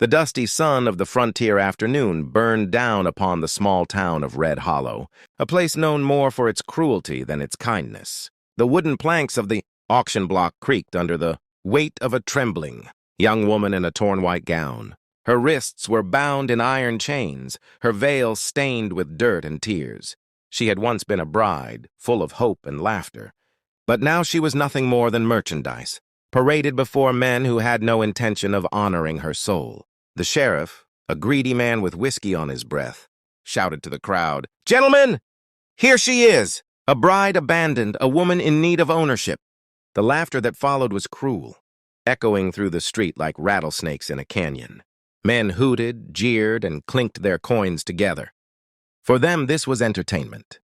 The dusty sun of the frontier afternoon burned down upon the small town of Red Hollow, a place known more for its cruelty than its kindness. The wooden planks of the auction block creaked under the weight of a trembling young woman in a torn white gown. Her wrists were bound in iron chains, her veil stained with dirt and tears. She had once been a bride, full of hope and laughter, but now she was nothing more than merchandise, paraded before men who had no intention of honoring her soul. The sheriff, a greedy man with whiskey on his breath, shouted to the crowd, "Gentlemen, here she is! A bride abandoned, a woman in need of ownership." The laughter that followed was cruel, echoing through the street like rattlesnakes in a canyon. Men hooted, jeered, and clinked their coins together. For them, this was entertainment.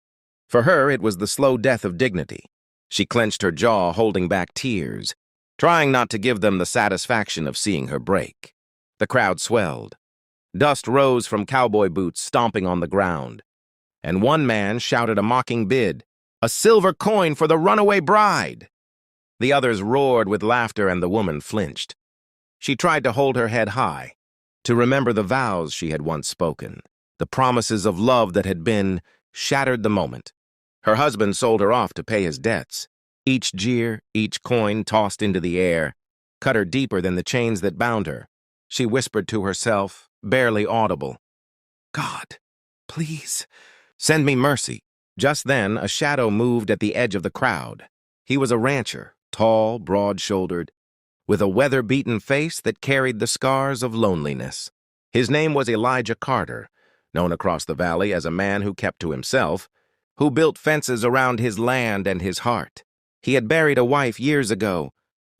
For her, it was the slow death of dignity. She clenched her jaw, holding back tears, trying not to give them the satisfaction of seeing her break. The crowd swelled. Dust rose from cowboy boots stomping on the ground, and one man shouted a mocking bid, "A silver coin for the runaway bride!" The others roared with laughter, and the woman flinched. She tried to hold her head high, to remember the vows she had once spoken. The promises of love that had been shattered the moment. Her husband sold her off to pay his debts. Each jeer, each coin tossed into the air, cut her deeper than the chains that bound her. She whispered to herself, barely audible, "God, please, send me mercy." Just then, a shadow moved at the edge of the crowd. He was a rancher, tall, broad-shouldered, with a weather-beaten face that carried the scars of loneliness. His name was Elijah Carter, known across the valley as a man who kept to himself, who built fences around his land and his heart. He had buried a wife years ago,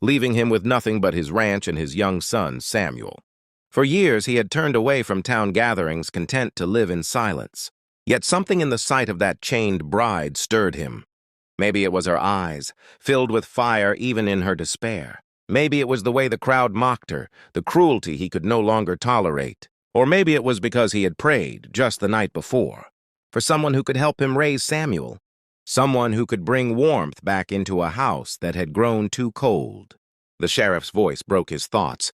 leaving him with nothing but his ranch and his young son, Samuel. For years, he had turned away from town gatherings, content to live in silence. Yet something in the sight of that chained bride stirred him. Maybe it was her eyes, filled with fire even in her despair. Maybe it was the way the crowd mocked her, the cruelty he could no longer tolerate. Or maybe it was because he had prayed, just the night before, for someone who could help him raise Samuel, someone who could bring warmth back into a house that had grown too cold. The sheriff's voice broke his thoughts.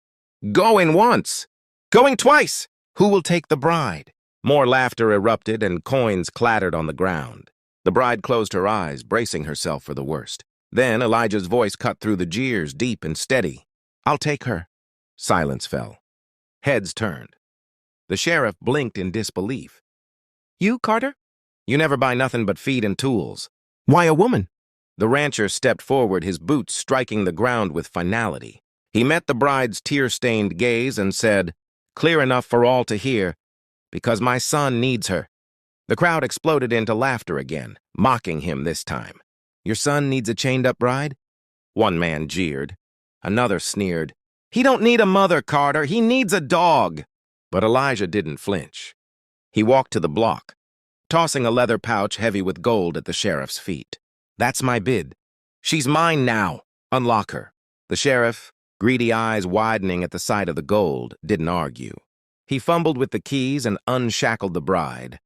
"Going once! Going twice! Who will take the bride?" More laughter erupted and coins clattered on the ground. The bride closed her eyes, bracing herself for the worst. Then Elijah's voice cut through the jeers, deep and steady. "I'll take her." Silence fell. Heads turned. The sheriff blinked in disbelief. "You, Carter? You never buy nothing but feed and tools. Why a woman?" The rancher stepped forward, his boots striking the ground with finality. He met the bride's tear-stained gaze and said, clear enough for all to hear, "Because my son needs her." The crowd exploded into laughter again, mocking him this time. "Your son needs a chained-up bride?" One man jeered. Another sneered, "He don't need a mother, Carter. He needs a dog." But Elijah didn't flinch. He walked to the block, tossing a leather pouch heavy with gold at the sheriff's feet. "That's my bid. She's mine now. Unlock her." The sheriff, greedy eyes widening at the sight of the gold, didn't argue. He fumbled with the keys and unshackled the bride.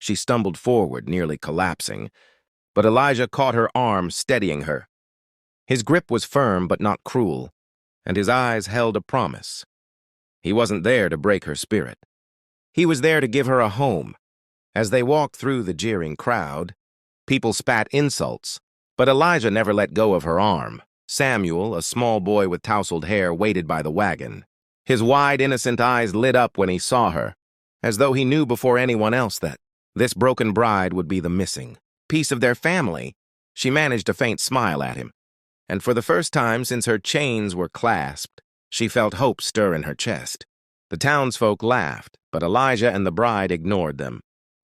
She stumbled forward, nearly collapsing, but Elijah caught her arm, steadying her. His grip was firm but not cruel, and his eyes held a promise. He wasn't there to break her spirit. He was there to give her a home. As they walked through the jeering crowd, people spat insults, but Elijah never let go of her arm. Samuel, a small boy with tousled hair, waited by the wagon. His wide, innocent eyes lit up when he saw her, as though he knew before anyone else that this broken bride would be the missing piece of their family. She managed a faint smile at him, and for the first time since her chains were clasped, she felt hope stir in her chest. The townsfolk laughed, but Elijah and the bride ignored them.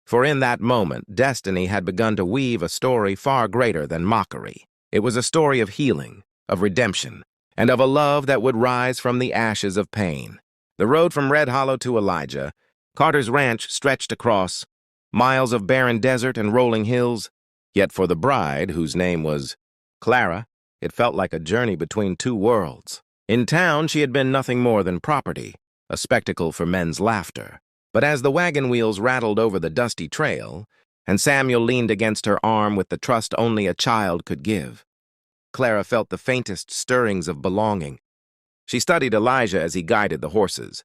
For in that moment, destiny had begun to weave a story far greater than mockery. It was a story of healing, of redemption, and of a love that would rise from the ashes of pain. The road from Red Hollow to Elijah, Carter's ranch, stretched across miles of barren desert and rolling hills. Yet for the bride, whose name was Clara, it felt like a journey between two worlds. In town, she had been nothing more than property, a spectacle for men's laughter. But as the wagon wheels rattled over the dusty trail, and Samuel leaned against her arm with the trust only a child could give, Clara felt the faintest stirrings of belonging. She studied Elijah as he guided the horses.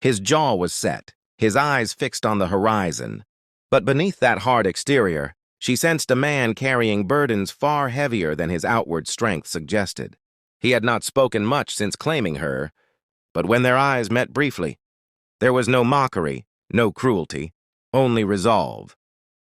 His jaw was set, his eyes fixed on the horizon. But beneath that hard exterior, she sensed a man carrying burdens far heavier than his outward strength suggested. He had not spoken much since claiming her, but when their eyes met briefly, there was no mockery, no cruelty, only resolve.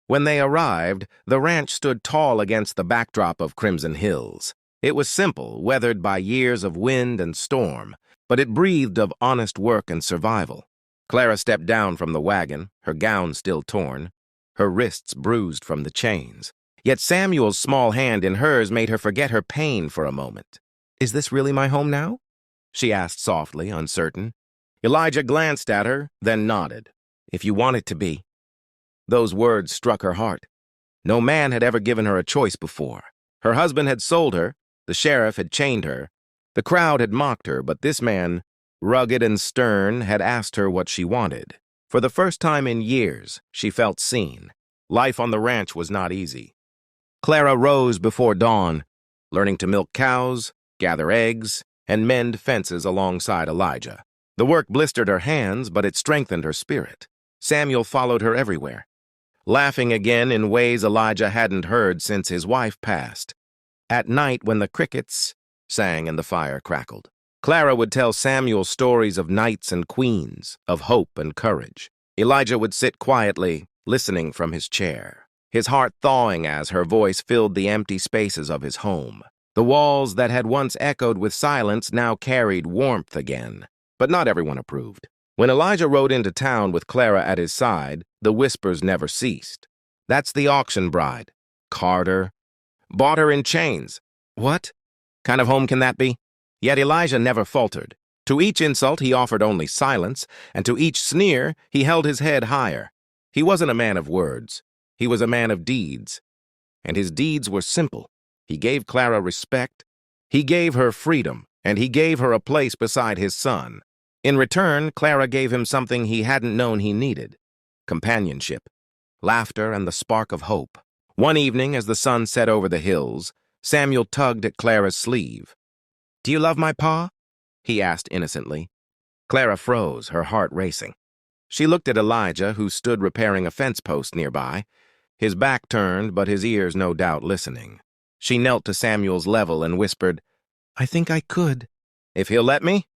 When they arrived, the ranch stood tall against the backdrop of crimson hills. It was simple, weathered by years of wind and storm, but it breathed of honest work and survival. Clara stepped down from the wagon, her gown still torn, her wrists bruised from the chains. Yet Samuel's small hand in hers made her forget her pain for a moment. "Is this really my home now?" she asked softly, uncertain. Elijah glanced at her, then nodded. "If you want it to be." Those words struck her heart. No man had ever given her a choice before. Her husband had sold her, the sheriff had chained her, the crowd had mocked her, but this man, rugged and stern, had asked her what she wanted. For the first time in years, she felt seen. Life on the ranch was not easy. Clara rose before dawn, learning to milk cows, gather eggs, and mend fences alongside Elijah. The work blistered her hands, but it strengthened her spirit. Samuel followed her everywhere, laughing again in ways Elijah hadn't heard since his wife passed. At night, when the crickets sang and the fire crackled, Clara would tell Samuel stories of knights and queens, of hope and courage. Elijah would sit quietly, listening from his chair, his heart thawing as her voice filled the empty spaces of his home. The walls that had once echoed with silence now carried warmth again. But not everyone approved. When Elijah rode into town with Clara at his side, the whispers never ceased. "That's the auction bride. Carter. Bought her in chains. What kind of home can that be?" Yet Elijah never faltered. To each insult he offered only silence, and to each sneer he held his head higher. He wasn't a man of words. He was a man of deeds. And his deeds were simple. He gave Clara respect, he gave her freedom, and he gave her a place beside his son. In return, Clara gave him something he hadn't known he needed: companionship, laughter, and the spark of hope. One evening, as the sun set over the hills, Samuel tugged at Clara's sleeve. "Do you love my pa?" he asked innocently. Clara froze, her heart racing. She looked at Elijah, who stood repairing a fence post nearby, his back turned, but his ears no doubt listening. She knelt to Samuel's level and whispered, "I think I could, if he'll let me."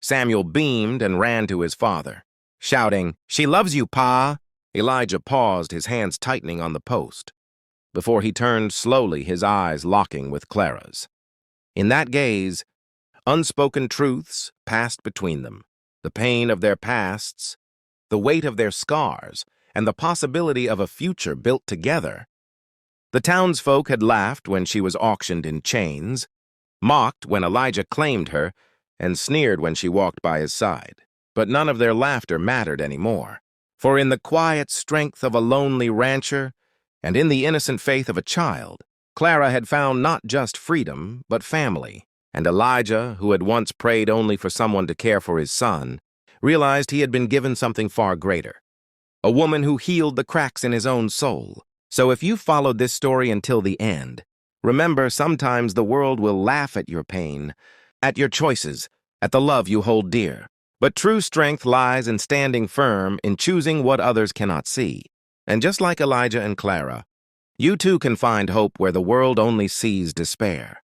Samuel beamed and ran to his father, shouting, "She loves you, Pa!" Elijah paused, his hands tightening on the post, before he turned slowly, his eyes locking with Clara's. In that gaze, unspoken truths passed between them, the pain of their pasts, the weight of their scars, and the possibility of a future built together. The townsfolk had laughed when she was auctioned in chains, mocked when Elijah claimed her, and sneered when she walked by his side. But none of their laughter mattered anymore. For in the quiet strength of a lonely rancher, and in the innocent faith of a child, Clara had found not just freedom, but family. And Elijah, who had once prayed only for someone to care for his son, realized he had been given something far greater: a woman who healed the cracks in his own soul. So if you followed this story until the end, remember, sometimes the world will laugh at your pain, at your choices, at the love you hold dear. But true strength lies in standing firm, in choosing what others cannot see. And just like Elijah and Clara, you too can find hope where the world only sees despair.